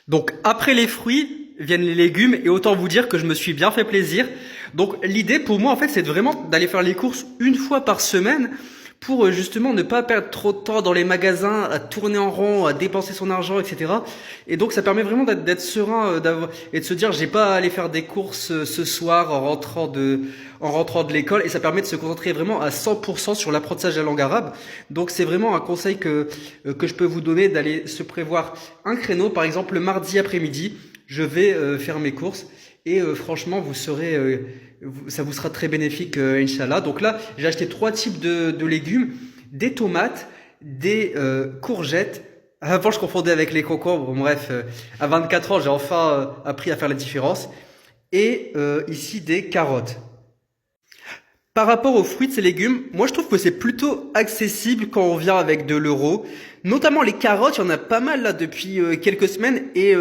Donc après les fruits viennent les légumes et autant vous dire que je me suis bien fait plaisir. Donc l'idée pour moi en fait c'est vraiment d'aller faire les courses une fois par semaine pour justement ne pas perdre trop de temps dans les magasins, à tourner en rond, à dépenser son argent, etc. Et donc ça permet vraiment d'être serein et de se dire j'ai pas à aller faire des courses ce soir en rentrant de l'école et ça permet de se concentrer vraiment à 100% sur l'apprentissage de la langue arabe. Donc c'est vraiment un conseil que je peux vous donner d'aller se prévoir un créneau, par exemple le mardi après-midi, je vais faire mes courses et franchement ça vous sera très bénéfique Inch'Allah. Donc là j'ai acheté trois types de légumes, des tomates, des courgettes. Avant je confondais avec les concombres, bref, à 24 ans j'ai enfin appris à faire la différence. Et ici des carottes. Par rapport aux fruits et légumes, moi je trouve que c'est plutôt accessible quand on vient avec de l'euro. Notamment les carottes, il y en a pas mal là depuis quelques semaines et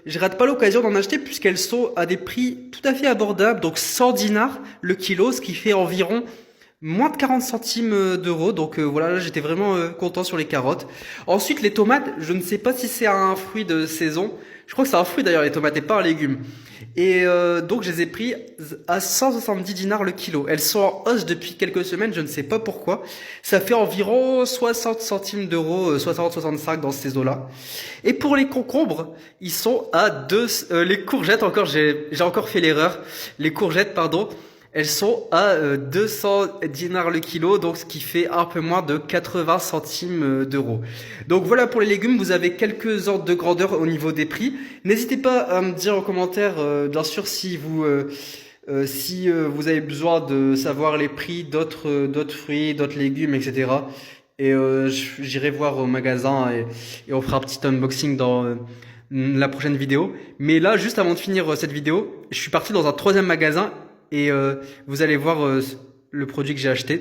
je rate pas l'occasion d'en acheter puisqu'elles sont à des prix tout à fait abordables. Donc 100 dinars le kilo, ce qui fait environ moins de 40 centimes d'euros. Donc voilà, là j'étais vraiment content sur les carottes. Ensuite les tomates, je ne sais pas si c'est un fruit de saison. Je crois que c'est un fruit d'ailleurs les tomates et pas un légume. Et donc je les ai pris à 170 dinars le kilo. Elles sont en hausse depuis quelques semaines, je ne sais pas pourquoi. Ça fait environ 60 centimes d'euros, 60-65 dans ces eaux-là. Et pour les concombres, ils sont à les courgettes encore, j'ai encore fait l'erreur. Les courgettes, pardon. Elles sont à 200 dinars le kilo, donc ce qui fait un peu moins de 80 centimes d'euros. Donc voilà pour les légumes, vous avez quelques ordres de grandeur au niveau des prix. N'hésitez pas à me dire en commentaire, bien sûr, si vous avez besoin de savoir les prix d'autres fruits, d'autres légumes, etc. Et j'irai voir au magasin et on fera un petit unboxing dans la prochaine vidéo. Mais là, juste avant de finir cette vidéo, je suis parti dans un troisième magasin et vous allez voir le produit que j'ai acheté.